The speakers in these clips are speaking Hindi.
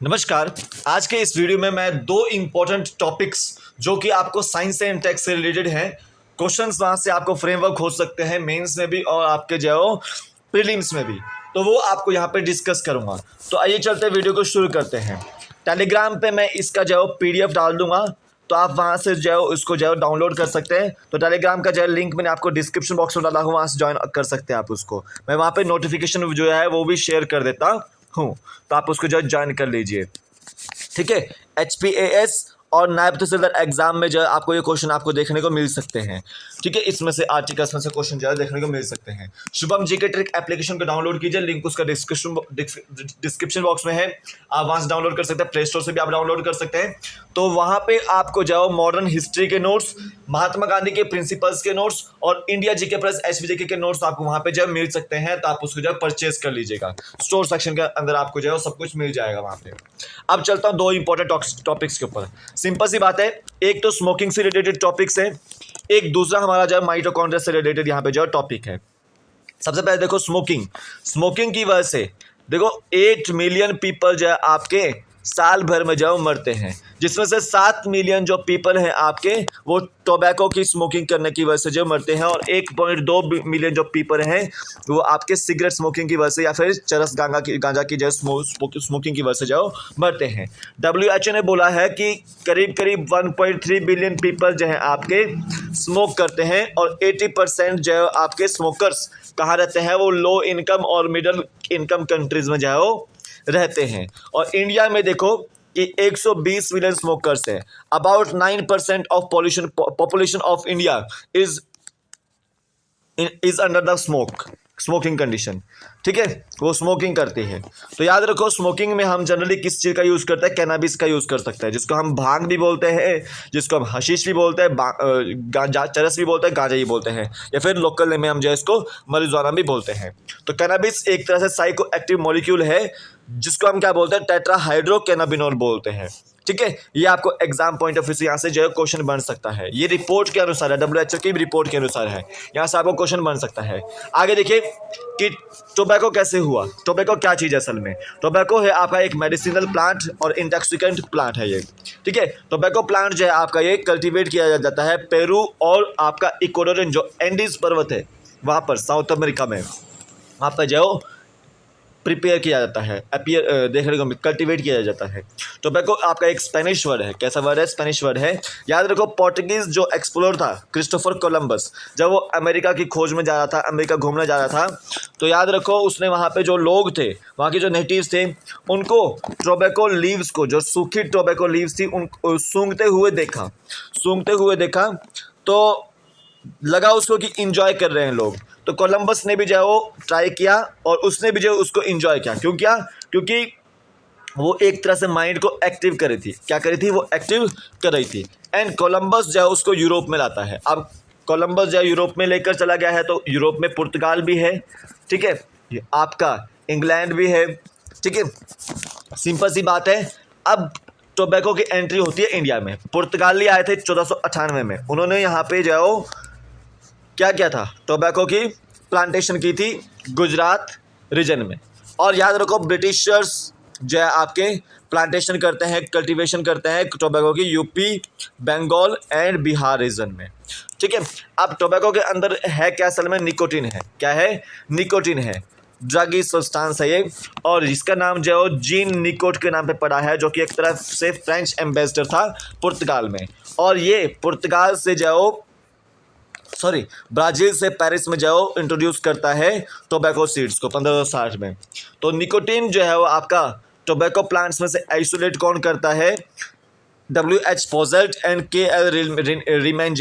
नमस्कार। आज के इस वीडियो में मैं दो इम्पोर्टेंट टॉपिक्स जो कि आपको साइंस एंड टेक से रिलेटेड हैं, क्वेश्चंस वहाँ से आपको फ्रेमवर्क हो सकते हैं मेंस में भी और आपके जो प्रीलिम्स में भी, तो वो आपको यहाँ पे डिस्कस करूँगा। तो आइए चलते वीडियो को शुरू करते हैं। टेलीग्राम पे मैं इसका जो PDF डाल दूँगा, तो आप वहाँ से उसको डाउनलोड कर सकते हैं। तो टेलीग्राम का लिंक मैंने आपको डिस्क्रिप्शन बॉक्स में डाला हूँ, वहाँ से ज्वाइन कर सकते हैं आप उसको। मैं वहाँ पे नोटिफिकेशन जो है वो भी शेयर कर देता हूँ, तो आप उसको ज्वाइन कर लीजिए। ठीक है। HPAS और नायब तहसीलदार एग्जाम में आपको ये क्वेश्चन आपको देखने को मिल सकते हैं। ठीक है, इसमें से आर्टिकल्स में से क्वेश्चन देखने को मिल सकते हैं। शुभम जीके ट्रिक एप्लीकेशन को डाउनलोड कीजिए, लिंक उसका डिस्क्रिप्शन बॉक्स में है, आप वहां से डाउनलोड कर सकते हैं। प्ले स्टोर से भी आप डाउनलोड कर सकते हैं। तो वहां पे आपको मॉडर्न हिस्ट्री के नोट्स, महात्मा गांधी के प्रिंसिपल्स के नोट्स और इंडिया जीके प्लस HPJK के नोट्स आपको वहां पे मिल सकते हैं। तो आप उसको परचेज कर लीजिएगा। स्टोर सेक्शन के अंदर आपको सब कुछ मिल जाएगा वहां पे। अब चलता हूं दो इंपॉर्टेंट टॉपिक्स के ऊपर। सिंपल सी बात है, एक तो स्मोकिंग से रिलेटेड टॉपिक्स है, एक दूसरा हमारा माइटोकॉन्ड्रिया से रिलेटेड यहाँ पे टॉपिक है। सबसे पहले देखो स्मोकिंग की वजह से देखो 8 मिलियन पीपल आपके साल भर में मरते हैं, जिसमें से 7 मिलियन जो पीपल हैं आपके वो टोबैको की स्मोकिंग करने की वजह से मरते हैं, और 1.2 मिलियन जो पीपल हैं वो आपके सिगरेट स्मोकिंग की वजह से या फिर चरस गांजा की स्मोकिंग की वजह से मरते हैं। WHO ने बोला है कि करीब करीब 1.3 बिलियन पीपल जो हैं आपके स्मोक करते हैं, और 80% आपके स्मोकर्स कहाँ रहते हैं, वो लो इनकम और मिडिल इनकम कंट्रीज में रहते हैं। और इंडिया में देखो कि 120 मिलियन स्मोकर्स है। About 9% of population of India is under the smoking condition. ठीक है, वो स्मोकिंग करती है। तो याद रखो, स्मोकिंग में हम जनरली किस चीज़ का यूज़ करते हैं, कैनाबिस का यूज़ कर सकते हैं, जिसको हम भांग भी बोलते हैं, जिसको हम हशीश भी बोलते हैं, चरस भी बोलते हैं, गांजा भी बोलते हैं, या फिर लोकल में हम इसको marijuana भी बोलते हैं। तो कैनाबिस एक तरह से साइको एक्टिव मॉलिक्यूल है, जिसको हम क्या बोलते हैं, टेट्राहाइड्रोकैनाबिनोल बोलते हैं। ठीक है, ये आपको एग्जाम पॉइंट ऑफ व्यू से यहाँ से क्वेश्चन बन सकता है। ये रिपोर्ट के अनुसार है, WHO की रिपोर्ट के अनुसार है, यहाँ से आपको क्वेश्चन बन सकता है। आगे देखिए कि टोबैको कैसे हुआ। टोबैको क्या चीज़ है असल में? टोबैको है आपका एक मेडिसिनल प्लांट और इंटॉक्सिकेंट प्लांट है ये। ठीक है, टोबैको प्लांट जो है आपका ये कल्टीवेट किया जाता है पेरू और आपका इक्वाडोर जो एंडीज पर्वत है वहाँ पर साउथ अमेरिका में, वहाँ पर प्रिपेयर किया जाता है, देखने को कल्टीवेट किया जाता है। टोबैको आपका एक स्पेनिश वर्ड है। कैसा वर्ड है? स्पेनिश वर्ड है। याद रखो, पोर्टुगीज जो एक्सप्लोर था क्रिस्टोफर कोलंबस, जब वो अमेरिका की खोज में जा रहा था, अमेरिका घूमने जा रहा था, तो याद रखो उसने वहाँ पे जो लोग थे, वहाँ के जो नेटिव्स थे, उनको टोबैको लीव्स को, जो सूखी टोबैको लीव्स थी, उन सूंघते हुए देखा तो लगा उसको कि इंजॉय कर रहे हैं लोग। तो कोलंबस ने भी ट्राई किया और उसने भी उसको इंजॉय किया। क्यों किया? क्योंकि वो एक तरह से माइंड को एक्टिव कर रही थी। क्या कर रही थी? वो एक्टिव कर रही थी। एंड कोलंबस उसको यूरोप में लाता है। अब कोलंबस यूरोप में लेकर चला गया है, तो यूरोप में पुर्तगाल भी है। ठीक है, ये आपका इंग्लैंड भी है। ठीक है, सिंपल सी बात है। अब टोबैको की एंट्री होती है इंडिया में। पुर्तगाली आए थे 1498 में। उन्होंने यहाँ पे क्या किया था? टोबैको की प्लांटेशन की थी गुजरात रीजन में। और याद रखो, ब्रिटिशर्स आपके प्लांटेशन करते हैं, कल्टीवेशन करते हैं टोबैको की UP, Bengal and Bihar region में। ठीक है, अब टोबैको के अंदर है क्या? असल में निकोटिन है। क्या है? निकोटिन है। ड्रगी सब्सटेंस है ये, और इसका नाम जीन निकोट के नाम पे पड़ा है, जो कि एक तरह से फ्रेंच एम्बेसडर था पुर्तगाल में। और ये पुर्तगाल से ब्राज़ील से पेरिस में इंट्रोड्यूस करता है टोबैको सीड्स को 1560 में। तो निकोटीन वो आपका टोबैको प्लांट्स में से आइसोलेट कौन करता है? WH पोजेल्ट एंड KL रीमैन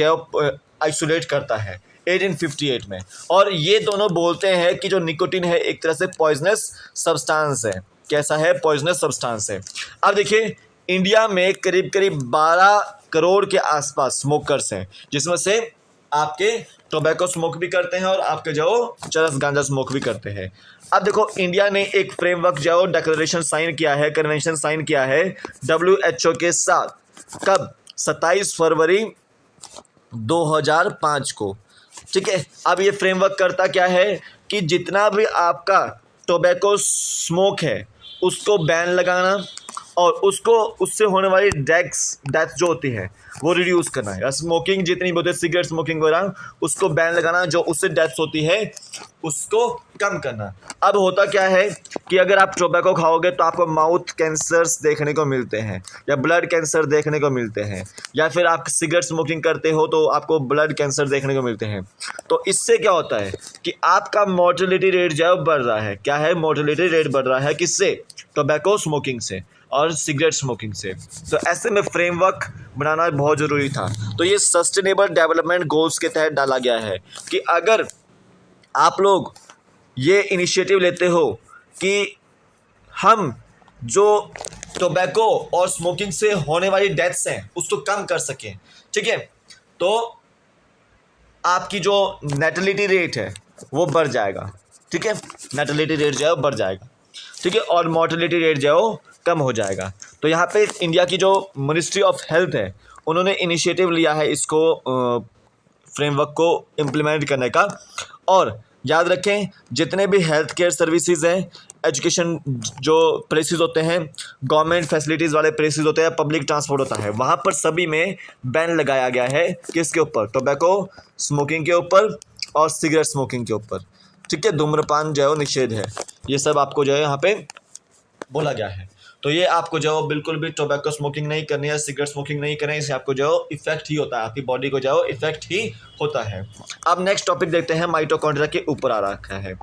आइसोलेट करता है 1858 में। और ये दोनों बोलते हैं कि जो निकोटीन है एक तरह से पॉइजनस सब्सटेंस है। कैसा है? पॉइजनस सब्सटेंस है। अब देखिए, इंडिया में करीब करीब 12 करोड़ के आसपास स्मोकर्स हैं, जिसमें से आपके टोबैको स्मोक भी करते हैं और आपके चरस गांजा स्मोक भी करते हैं। अब देखो, इंडिया ने एक फ्रेमवर्क डिक्लेरेशन साइन किया है, कन्वेंशन साइन किया है WHO के साथ। कब? 27 फरवरी 2005 को। ठीक है, अब ये फ्रेमवर्क करता क्या है कि जितना भी आपका टोबैको स्मोक है उसको बैन लगाना, और उसको उससे होने वाली डेथ जो होती है वो रिड्यूस करना है। स्मोकिंग जितनी बोलते हैं सिगरेट स्मोकिंग वगैरह उसको बैन लगाना, जो उससे डेथ्स होती है उसको कम करना। अब होता क्या है कि अगर आप टोबैको खाओगे तो आपको माउथ कैंसर्स देखने को मिलते हैं या ब्लड कैंसर देखने को मिलते हैं, या फिर आप सिगरेट स्मोकिंग करते हो तो आपको ब्लड कैंसर देखने को मिलते हैं। तो इससे क्या होता है कि आपका मोर्टेलिटी रेट जो है बढ़ रहा है। क्या है? मोर्टेलिटी रेट बढ़ रहा है। किससे? टोबैको स्मोकिंग से और सिगरेट स्मोकिंग से। तो ऐसे में फ्रेमवर्क बनाना बहुत ज़रूरी था। तो ये सस्टेनेबल डेवलपमेंट गोल्स के तहत डाला गया है कि अगर आप लोग ये इनिशिएटिव लेते हो कि हम जो टोबैको और स्मोकिंग से होने वाली डेथ्स हैं उसको कम कर सकें, ठीक है, तो आपकी जो नेटलिटी रेट है वो बढ़ जाएगा, ठीक है, नेटलिटी रेट जो है वो बढ़ जाएगा, ठीक है, और मॉर्टेलिटी रेट जो है वो कम हो जाएगा। तो यहाँ पे इंडिया की जो मिनिस्ट्री ऑफ हेल्थ है उन्होंने इनिशिएटिव लिया है इसको फ्रेमवर्क को इम्प्लीमेंट करने का। और याद रखें जितने भी हेल्थ केयर सर्विसेज हैं, एजुकेशन जो प्लेसेस होते हैं, गवर्नमेंट फैसिलिटीज़ वाले प्लेसेस होते हैं, पब्लिक ट्रांसपोर्ट होता है, वहाँ पर सभी में बैन लगाया गया है। किसके ऊपर? टोबैको स्मोकिंग के ऊपर और सिगरेट स्मोकिंग के ऊपर, ठीक है। धूम्रपान जो है वो निषेध है। ये सब आपको जो है यहाँ पे बोला गया है। तो ये आपको जो बिल्कुल भी टोबैको स्मोकिंग नहीं करनी है, सिगरेट स्मोकिंग नहीं करनी है, इससे आपको जो इफेक्ट ही होता है, आपकी बॉडी को जो इफेक्ट ही होता है। अब नेक्स्ट टॉपिक देखते हैं, माइटोकॉन्ड्रिया के ऊपर आ रखा है।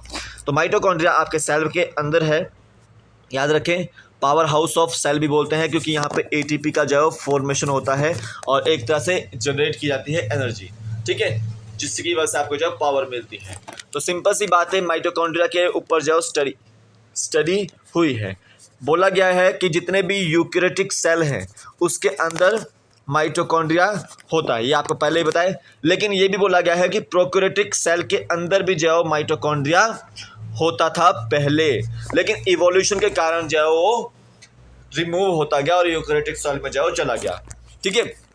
तो माइटोकॉन्ड्रिया आपके सेल के अंदर है। याद रखें पावर हाउस ऑफ सेल भी बोलते हैं क्योंकि यहाँ पे एटीपी का जो फॉर्मेशन होता है और एक तरह से जनरेट की जाती है एनर्जी, ठीक है, जिसकी वजह से आपको जो पावर मिलती है। तो सिंपल सी बात है, माइटोकॉन्ड्रिया के ऊपर जो स्टडी हुई है। बोला गया है कि जितने भी यूकैरियोटिक सेल हैं उसके अंदर माइटोकॉन्ड्रिया होता है, ये आपको पहले ही बताया। लेकिन ये भी बोला गया है कि प्रोकैरियोटिक सेल के अंदर भी जो माइटोकॉन्ड्रिया होता था पहले, लेकिन इवोल्यूशन के कारण जो वो रिमूव होता गया और यूकैरियोटिक सेल में जो चला गया, ठीक है।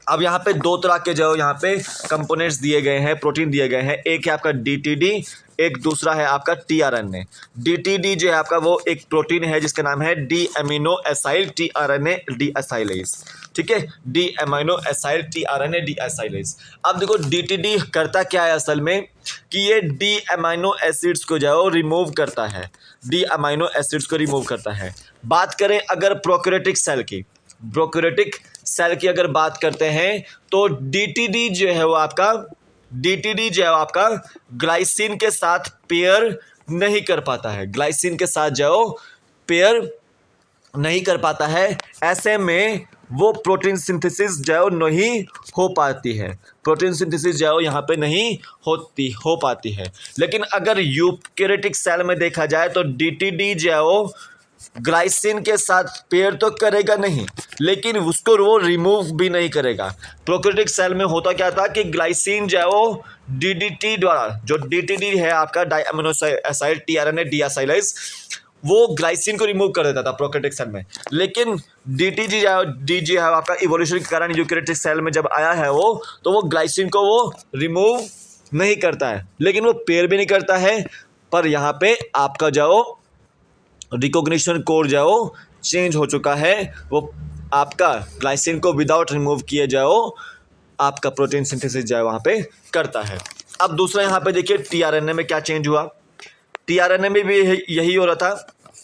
अब यहाँ पे दो तरह के जो यहाँ पे कंपोनेंट्स दिए गए हैं, प्रोटीन दिए गए हैं। एक है आपका डीटीडी, एक दूसरा है आपका टीआरएनए। डीटीडी जो है आपका वो एक प्रोटीन है जिसका नाम है डी एमिनो एसाइल टीआरएनए डीएसाइलेज, ठीक है, डी एमिनो एसाइल टीआरएनए डीएसाइलेज। अब देखो डीटीडी करता क्या है असल में कि ये डी एमिनो एसिड्स को जो रिमूव करता है, डी एमिनो एसिड्स को रिमूव करता है। बात करें अगर प्रोकैरियोटिक सेल की, प्रोकैरियोटिक सेल की अगर बात करते हैं तो डीटीडी जो है वो आपका ग्लाइसिन के साथ पेयर नहीं कर पाता है, ग्लाइसिन के साथ जो पेयर नहीं कर पाता है। ऐसे में वो प्रोटीन सिंथेसिस जो नहीं हो पाती है, प्रोटीन सिंथेसिस जो यहाँ पे नहीं हो पाती है। लेकिन अगर यूकैरियोटिक सेल में देखा जाए तो डीटीडी जो ग्लाइसिन के साथ पेयर तो करेगा नहीं, लेकिन उसको वो रिमूव भी नहीं करेगा। प्रोकैरियोटिक सेल में होता क्या था कि ग्लाइसिन जो है वो डीडीटी द्वारा, जो डीटीडी है आपका डायअमीनो एसाइल टीआरएनए डीएसाइलेज, वो ग्लाइसिन को रिमूव कर देता था प्रोकैरियोटिक सेल में। लेकिन डीटीजी है आपका इवोल्यूशन के कारण यूकैरियोटिक सेल में जब आया है वो, तो वो ग्लाइसिन को वो रिमूव नहीं करता है, लेकिन वो पेयर भी नहीं करता है। पर यहाँ पे आपका जो रिकॉग्निशन कोड जो चेंज हो चुका है, वो आपका ग्लाइसिन को विदाउट रिमूव किए आपका प्रोटीन सिंथेसिस जो वहाँ पे करता है। अब दूसरा यहाँ पे देखिए टीआरएनए में क्या चेंज हुआ। टीआरएनए में भी यही हो रहा था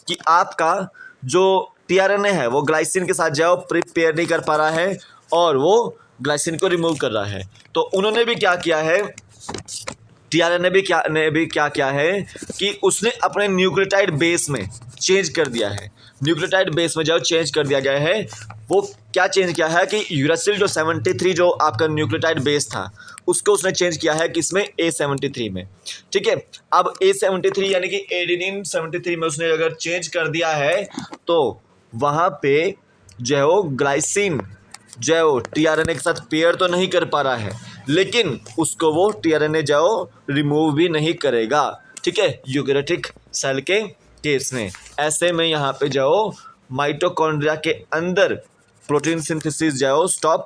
कि आपका जो टीआरएनए है वो ग्लाइसिन के साथ जो पेयर नहीं कर पा रहा है और वो ग्लाइसिन को रिमूव कर रहा है। तो उन्होंने भी क्या किया है, टीआरएनए भी क्या किया है कि उसने अपने न्यूक्लियोटाइड बेस में चेंज कर दिया है। न्यूक्लियोटाइड बेस में जो चेंज कर दिया गया है, वो क्या चेंज किया है कि यूरासिल जो 73 जो आपका न्यूक्लियोटाइड बेस था उसको उसने चेंज किया है किसमें, A73 में, ठीक है। अब A73 यानी कि एडेनिन 73 में उसने अगर चेंज कर दिया है तो वहाँ पे जो ग्लाइसिन जो टीआरएनए के साथ पेयर तो नहीं कर पा रहा है, लेकिन उसको वो टीआरएनए जो रिमूव भी नहीं करेगा, ठीक है, यूकैरियोटिक सेल के केस में। ऐसे में यहाँ पे जो माइटोकॉन्ड्रिया के अंदर प्रोटीन सिंथेसिस जो स्टॉप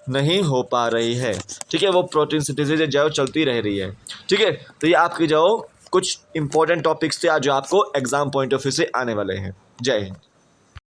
नहीं हो पा रही है, ठीक है, वो प्रोटीन सिंथेसिस जो चलती रह रही है, ठीक है। तो ये आपके जो कुछ इंपॉर्टेंट टॉपिक्स थे आज जो आपको एग्जाम पॉइंट ऑफ व्यू से आने वाले हैं। जय हिंद।